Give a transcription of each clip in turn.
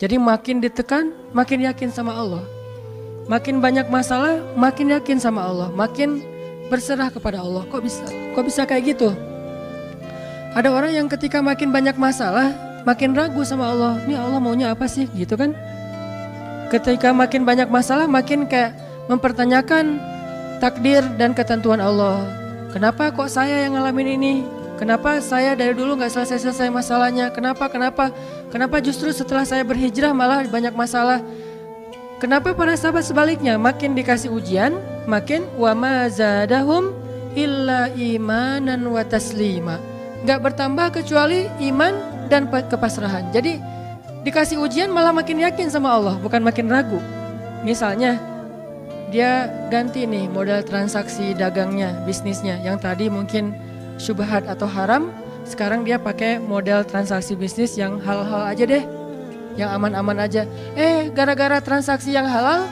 Jadi makin ditekan, makin yakin sama Allah. Makin banyak masalah, makin yakin sama Allah. Makin berserah kepada Allah. Kok bisa kayak gitu? Ada orang yang ketika makin banyak masalah, makin ragu sama Allah. Ini Allah maunya apa sih? Gitu kan? Ketika makin banyak masalah, makin kayak mempertanyakan takdir dan ketentuan Allah. Kenapa kok saya yang ngalamin ini? Kenapa saya dari dulu gak selesai-selesai masalahnya? Kenapa justru setelah saya berhijrah malah banyak masalah? Kenapa para sahabat sebaliknya? Makin dikasih ujian, makin wa ma zadahum illa imanan wa taslima. Gak bertambah kecuali iman dan kepasrahan. Jadi dikasih ujian malah makin yakin sama Allah, bukan makin ragu. Misalnya dia ganti nih model transaksi dagangnya, bisnisnya. Yang tadi mungkin syubhat atau haram, sekarang dia pakai model transaksi bisnis yang halal aja deh, yang aman-aman aja. Gara-gara transaksi yang halal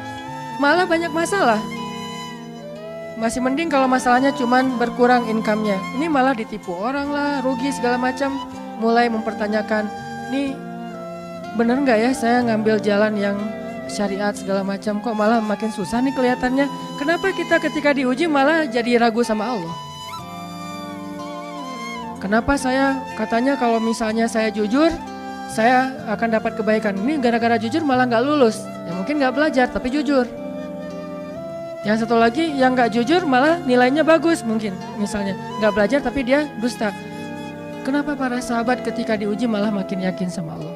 malah banyak masalah. Masih mending kalau masalahnya cuman berkurang income-nya. Ini malah ditipu orang lah, rugi segala macam. Mulai mempertanyakan, nih bener gak ya saya ngambil jalan yang syariat segala macam, kok malah makin susah nih kelihatannya. Kenapa kita ketika diuji malah jadi ragu sama Allah? Kenapa saya katanya kalau misalnya saya jujur, saya akan dapat kebaikan. Ini gara-gara jujur malah gak lulus. Ya mungkin gak belajar tapi jujur. Yang satu lagi yang gak jujur malah nilainya bagus mungkin. Misalnya gak belajar tapi dia dusta. Kenapa para sahabat ketika diuji malah makin yakin sama Allah?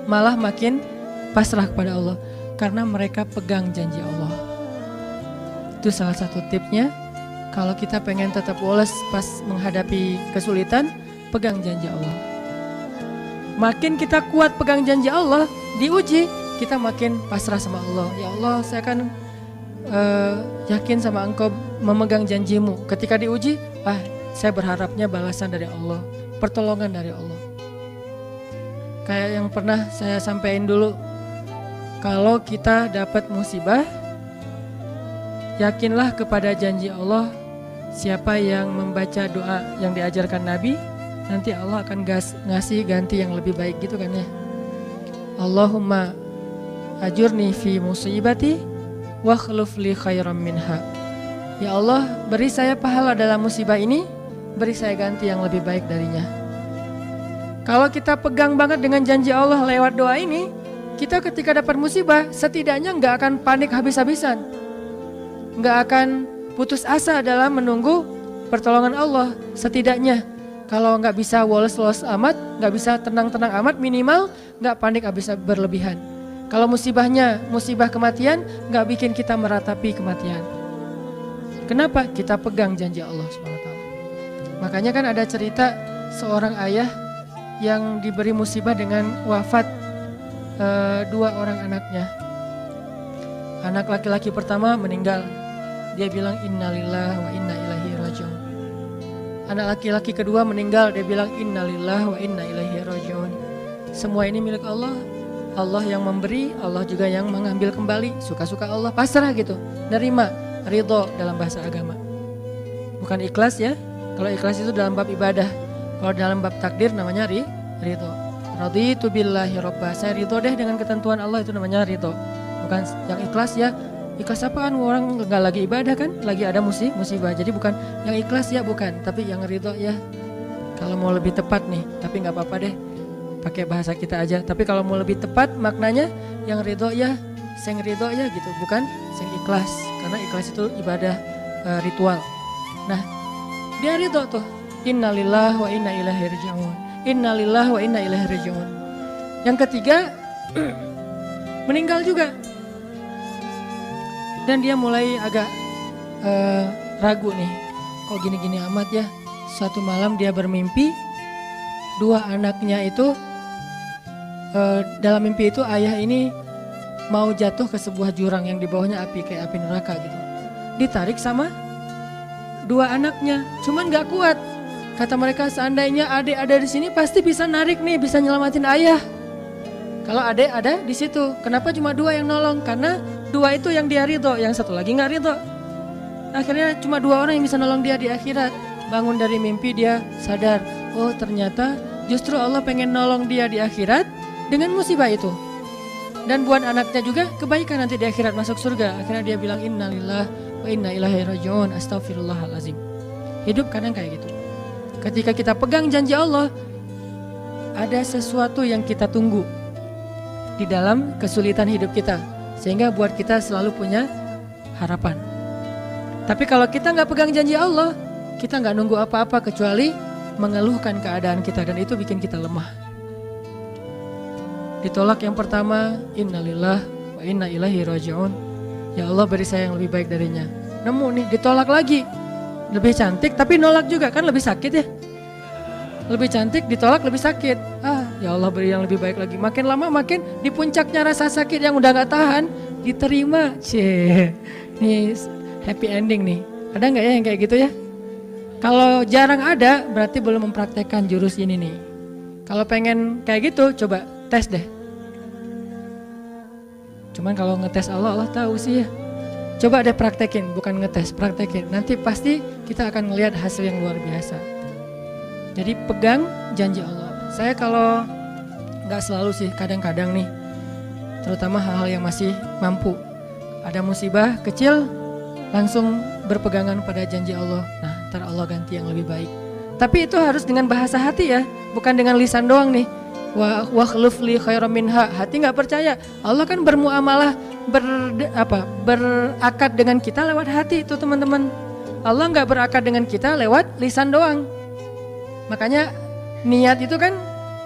Malah makin pasrah kepada Allah. Karena mereka pegang janji Allah. Itu salah satu tipsnya. Kalau kita pengen tetap woles pas menghadapi kesulitan, pegang janji Allah. Makin kita kuat pegang janji Allah, diuji, kita makin pasrah sama Allah. Ya Allah, saya kan yakin sama Engkau memegang janjimu. Ketika diuji, saya berharapnya balasan dari Allah, pertolongan dari Allah. Kayak yang pernah saya sampaikan dulu, kalau kita dapat musibah, yakinlah kepada janji Allah. Siapa yang membaca doa yang diajarkan Nabi, nanti Allah akan ngasih ganti yang lebih baik gitu kan ya. Allahumma ajurni fi musibati wa khluf li khairam minha. Ya Allah, beri saya pahala dalam musibah ini, beri saya ganti yang lebih baik darinya. Kalau kita pegang banget dengan janji Allah lewat doa ini, kita ketika dapat musibah setidaknya gak akan panik habis-habisan, gak akan putus asa dalam menunggu pertolongan Allah. Setidaknya kalau nggak bisa woles-woles amat, nggak bisa tenang-tenang amat, minimal nggak panik habis berlebihan. Kalau musibahnya musibah kematian, nggak bikin kita meratapi kematian. Kenapa? Kita pegang janji Allah SWT. Makanya kan ada cerita seorang ayah yang diberi musibah dengan wafat 2 orang anaknya. Anak laki-laki pertama meninggal. Dia bilang innalillahi wa inna ilaihi rajiun. Anak laki-laki kedua meninggal, dia bilang innalillahi wa inna ilaihi rajiun. Semua ini milik Allah. Allah yang memberi, Allah juga yang mengambil kembali. Suka-suka Allah, pasrah gitu. Nerima, ridho dalam bahasa agama. Bukan ikhlas ya. Kalau ikhlas itu dalam bab ibadah. Kalau dalam bab takdir namanya ridho. Raditu billahi robba. Saya ridho deh dengan ketentuan Allah, itu namanya ridho. Bukan yang ikhlas ya. Ikhlas apaan? Orang nggak lagi ibadah kan, lagi ada musibah. Jadi bukan yang ikhlas ya, bukan. Tapi yang ridho ya. Kalau mau lebih tepat nih, tapi nggak apa-apa deh, pakai bahasa kita aja. Tapi kalau mau lebih tepat maknanya yang ridho ya, sing ridho ya gitu, bukan sing ikhlas. Karena ikhlas itu ibadah ritual. Nah, dia ridho tuh. Innalillahi wa inna ilaihi raji'un. Innalillahi wa inna ilaihi raji'un. Yang ketiga meninggal juga. Dan dia mulai agak ragu nih, kok gini-gini amat ya. Suatu malam dia bermimpi 2 anaknya itu, dalam mimpi itu ayah ini mau jatuh ke sebuah jurang yang di bawahnya api, kayak api neraka gitu. Ditarik sama 2 anaknya, cuman gak kuat. Kata mereka, seandainya adik ada di sini pasti bisa narik nih, bisa nyelamatin ayah. Kalau adik ada di situ, kenapa cuma 2 yang nolong? Karena 2 itu yang dia ridho, yang satu lagi nggak ridho. Akhirnya cuma 2 orang yang bisa nolong dia di akhirat. Bangun dari mimpi dia sadar, oh ternyata justru Allah pengen nolong dia di akhirat dengan musibah itu. Dan buat anaknya juga kebaikan nanti di akhirat masuk surga. Akhirnya dia bilang innalillah wa inna ilaihi rajiun, astaghfirullahalazim. Hidup kadang kayak gitu. Ketika kita pegang janji Allah, ada sesuatu yang kita tunggu di dalam kesulitan hidup kita, sehingga buat kita selalu punya harapan. Tapi kalau kita nggak pegang janji Allah, kita nggak nunggu apa-apa kecuali mengeluhkan keadaan kita, dan itu bikin kita lemah. Ditolak yang pertama, innalillah wa inna ilaihi rajiun. Ya Allah, beri saya yang lebih baik darinya. Nemu nih, ditolak lagi. Lebih cantik tapi nolak juga, kan lebih sakit ya. Lebih cantik ditolak lebih sakit. Ya Allah, beri yang lebih baik lagi. Makin lama makin di puncaknya rasa sakit yang udah gak tahan, diterima. Nih happy ending nih. Ada gak ya yang kayak gitu ya? Kalau jarang ada, berarti belum mempraktekkan jurus ini nih. Kalau pengen kayak gitu, coba tes deh. Cuman kalau ngetes Allah, Allah tahu sih ya. Coba deh praktekin, bukan ngetes, praktekin. Nanti pasti kita akan ngelihat hasil yang luar biasa. Jadi pegang janji Allah. Saya kalau nggak selalu sih, kadang-kadang nih, terutama hal-hal yang masih mampu. Ada musibah kecil, langsung berpegangan pada janji Allah. Nah, ntar Allah ganti yang lebih baik. Tapi itu harus dengan bahasa hati ya, bukan dengan lisan doang nih. Wa khluf li khairam minha. Hati nggak percaya. Allah kan bermuamalah, berakad dengan kita lewat hati itu teman-teman. Allah nggak berakad dengan kita lewat lisan doang. Makanya niat itu kan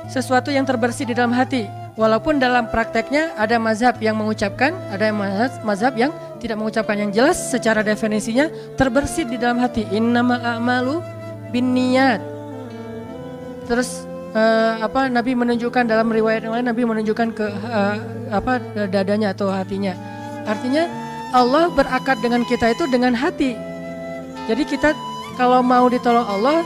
sesuatu yang terbersih di dalam hati. Walaupun dalam prakteknya ada mazhab yang mengucapkan, ada mazhab yang tidak mengucapkan. Yang jelas secara definisinya terbersih di dalam hati. Innamal a'malu binniyat. Terus Nabi menunjukkan dalam riwayat yang lain, Nabi menunjukkan ke dadanya atau hatinya. Artinya Allah berakad dengan kita itu dengan hati. Jadi kita kalau mau ditolong Allah,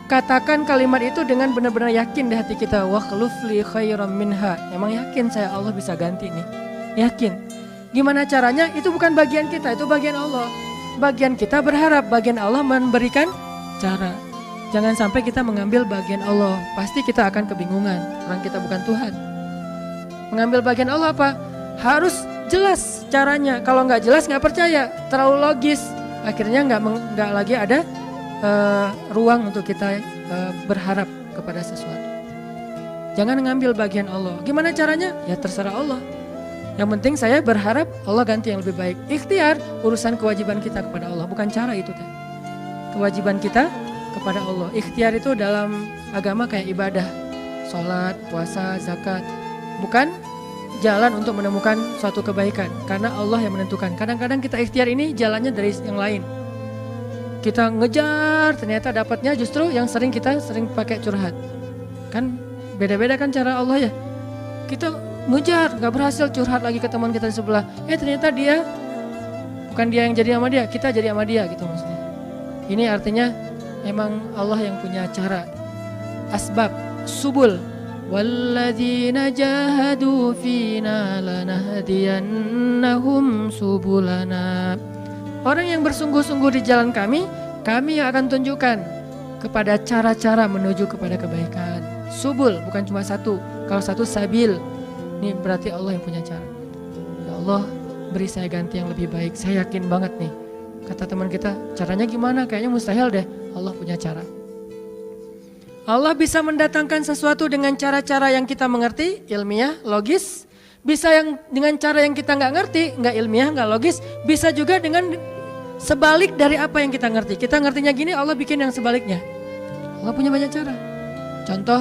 katakan kalimat itu dengan benar-benar yakin di hati kita. Wa khluf li khairam minha. Emang yakin saya Allah bisa ganti nih. Yakin. Gimana caranya? Itu bukan bagian kita, itu bagian Allah. Bagian kita berharap, bagian Allah memberikan cara. Jangan sampai kita mengambil bagian Allah. Pasti kita akan kebingungan. Orang kita bukan Tuhan. Mengambil bagian Allah apa? Harus jelas caranya. Kalau nggak jelas nggak percaya. Terlalu logis. Akhirnya nggak lagi ada ruang untuk kita berharap kepada sesuatu. Jangan mengambil bagian Allah. Gimana caranya? Ya terserah Allah. Yang penting saya berharap Allah ganti yang lebih baik. Ikhtiar urusan kewajiban kita kepada Allah. Bukan cara itu. Kewajiban kita kepada Allah. Ikhtiar itu dalam agama kayak ibadah. Sholat, puasa, zakat. Bukan jalan untuk menemukan suatu kebaikan. Karena Allah yang menentukan. Kadang-kadang kita ikhtiar ini jalannya dari yang lain. Kita ngejar, ternyata dapatnya justru yang sering pakai curhat. Kan beda-beda kan cara Allah ya. Kita ngejar, gak berhasil, curhat lagi ke teman kita di sebelah. Ternyata dia, bukan dia yang jadi sama dia, kita jadi sama dia gitu maksudnya. Ini artinya memang Allah yang punya cara. Asbab, subul. Walladzina jahadu fina lanahdiyannahum subulana. Orang yang bersungguh-sungguh di jalan kami akan tunjukkan kepada cara-cara menuju kepada kebaikan. Subul, bukan cuma satu. Kalau satu sabil, ini berarti Allah yang punya cara. Ya Allah, beri saya ganti yang lebih baik. Saya yakin banget nih. Kata teman kita, caranya gimana? Kayaknya mustahil deh. Allah punya cara. Allah bisa mendatangkan sesuatu dengan cara-cara yang kita mengerti, ilmiah, logis. Bisa yang dengan cara yang kita nggak ngerti, nggak ilmiah, nggak logis. Bisa juga dengan sebalik dari apa yang kita ngerti. Kita ngertinya gini, Allah bikin yang sebaliknya. Allah punya banyak cara. Contoh,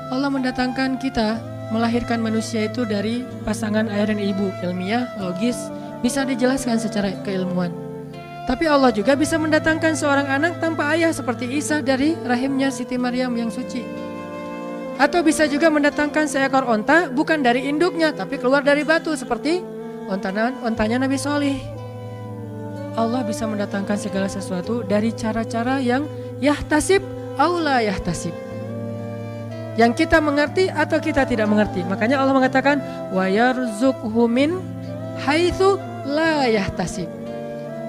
Allah mendatangkan kita, melahirkan manusia itu dari pasangan ayah dan ibu. Ilmiah, logis, bisa dijelaskan secara keilmuan. Tapi Allah juga bisa mendatangkan seorang anak tanpa ayah seperti Isa dari rahimnya Siti Maryam yang suci. Atau bisa juga mendatangkan seekor onta bukan dari induknya tapi keluar dari batu seperti ontanya Nabi Solih. Allah bisa mendatangkan segala sesuatu dari cara-cara yang yahtasib aula yahtasib. Yang kita mengerti atau kita tidak mengerti. Makanya Allah mengatakan wa yarzuqhu min haitsu la yahtasib.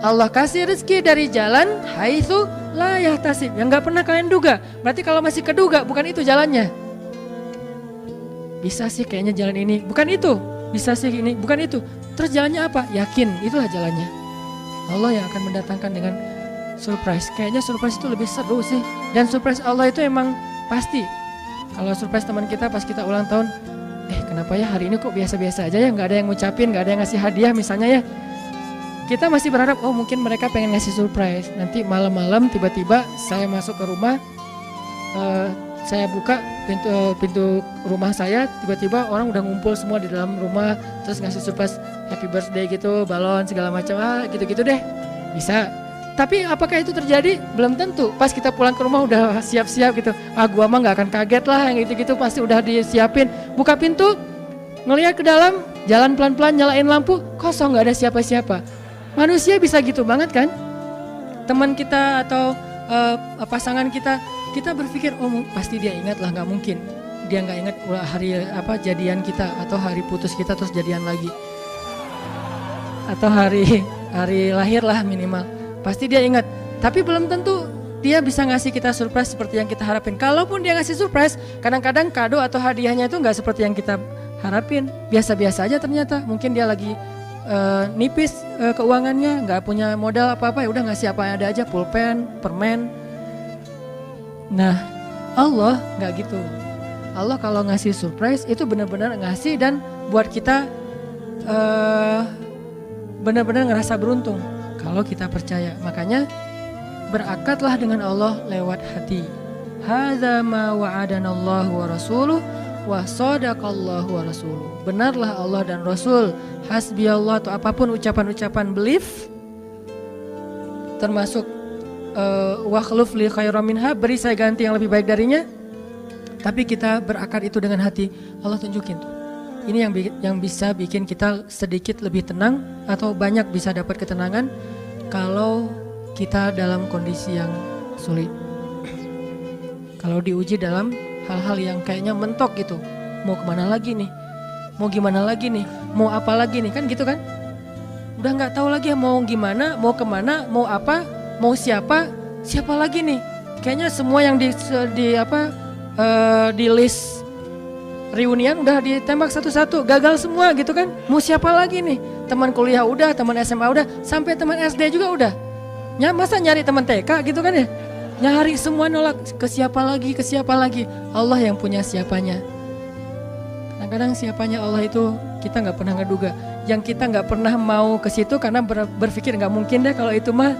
Allah kasih rezeki dari jalan haitsu la yahtasib, yang enggak pernah kalian duga. Berarti kalau masih keduga bukan itu jalannya. bisa sih kayaknya jalan ini, bukan itu. Bisa sih ini, bukan itu. Terus jalannya apa? Yakin, itulah jalannya. Allah yang akan mendatangkan dengan surprise. Kayaknya surprise itu lebih seru sih. Dan surprise Allah itu emang pasti. Kalau surprise teman kita pas kita ulang tahun, kenapa ya hari ini kok biasa-biasa aja ya, nggak ada yang ngucapin, nggak ada yang ngasih hadiah misalnya ya. Kita masih berharap, oh mungkin mereka pengen ngasih surprise. Nanti malam-malam tiba-tiba saya masuk ke rumah, saya buka pintu rumah saya, tiba-tiba orang udah ngumpul semua di dalam rumah, terus ngasih surprise happy birthday gitu, balon segala macam, gitu-gitu deh. Bisa. Tapi apakah itu terjadi? Belum tentu. Pas kita pulang ke rumah udah siap-siap gitu. Gua mah nggak akan kaget lah, yang gitu-gitu pasti udah disiapin. Buka pintu, ngelihat ke dalam, jalan pelan-pelan, nyalain lampu, kosong, nggak ada siapa-siapa. Manusia bisa gitu banget kan? Teman kita atau pasangan kita berpikir, oh pasti dia ingat lah, nggak mungkin dia nggak ingat hari jadian kita atau hari putus kita terus jadian lagi, atau hari lahir lah minimal, pasti dia ingat. Tapi belum tentu dia bisa ngasih kita surprise seperti yang kita harapin. Kalaupun dia ngasih surprise, kadang-kadang kado atau hadiahnya itu nggak seperti yang kita harapin, biasa-biasa aja ternyata. Mungkin dia lagi nipis keuangannya, nggak punya modal apa-apa, ya udah ngasih apa yang ada aja, pulpen, permen. Nah, Allah nggak gitu. Allah kalau ngasih surprise itu benar-benar ngasih dan buat kita benar-benar ngerasa beruntung kalau kita percaya. Makanya berakatlah dengan Allah lewat hati. Hadza ma wa'adanallahu wa rasuluh wa sadaqallahu wa rasuluh. Benarlah Allah dan Rasul. Hasbiyallah atau apapun ucapan-ucapan belief, termasuk wakhluf li khairam minha, beri saya ganti yang lebih baik darinya. Tapi kita berakar itu dengan hati. Allah tunjukin tuh. Ini yang bisa bikin kita sedikit lebih tenang atau banyak bisa dapat ketenangan kalau kita dalam kondisi yang sulit. Kalau diuji dalam hal-hal yang kayaknya mentok gitu. Mau kemana lagi nih? Mau gimana lagi nih? Mau apa lagi nih? Kan gitu kan? Udah gak tahu lagi mau gimana, mau kemana, mau apa, mau siapa lagi nih? Kayaknya semua yang di list reunian udah ditembak satu-satu, gagal semua gitu kan? Mau siapa lagi nih? Teman kuliah udah, teman SMA udah, sampai teman SD juga udah. Masa nyari teman TK gitu kan ya? Nyari semua nolak, ke siapa lagi? Allah yang punya siapanya. Kadang-kadang siapanya Allah itu kita nggak pernah ngeduga. Yang kita nggak pernah mau ke situ karena berpikir nggak mungkin deh kalau itu mah.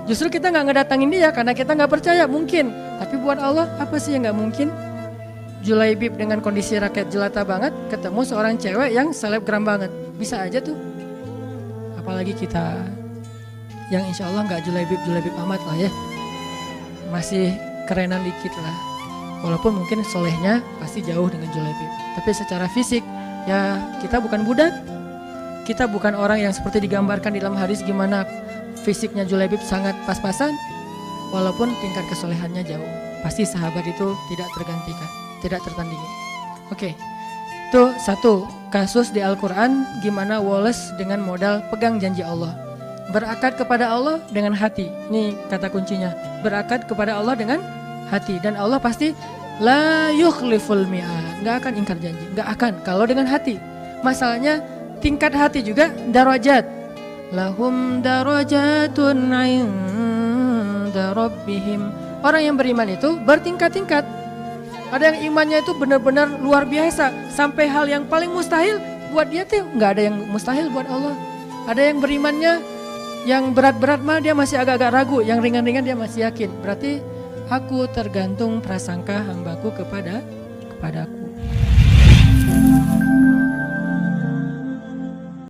Justru kita nggak ngedatangin dia karena kita nggak percaya mungkin. Tapi buat Allah apa sih yang nggak mungkin? Julaibib dengan kondisi rakyat jelata banget ketemu seorang cewek yang selebgram banget, bisa aja tuh. Apalagi kita yang insya Allah nggak julaibib amat lah ya, masih kerenan dikit lah. Walaupun mungkin solehnya pasti jauh dengan julaibib. Tapi secara fisik ya kita bukan budak, kita bukan orang yang seperti digambarkan di dalam hadis gimana fisiknya julaibib sangat pas-pasan. Walaupun tingkat kesolehannya jauh, pasti sahabat itu tidak tergantikan, tidak tertandingi. Oke, itu satu kasus di Al-Quran gimana Wallace dengan modal pegang janji Allah. Berakad kepada Allah dengan hati, ini kata kuncinya, berakad kepada Allah dengan hati. Dan Allah pasti la yukhliful mi'ad, gak akan ingkar janji, gak akan kalau dengan hati. Masalahnya tingkat hati juga darajat. Lahum darajatun 'inda rabbihim. Orang yang beriman itu bertingkat-tingkat. Ada yang imannya itu benar-benar luar biasa, sampai hal yang paling mustahil buat dia tuh nggak ada yang mustahil buat Allah. Ada yang berimannya yang berat-berat mah dia masih agak-agak ragu, yang ringan-ringan dia masih yakin. Berarti aku tergantung prasangka hambaku kepadaku.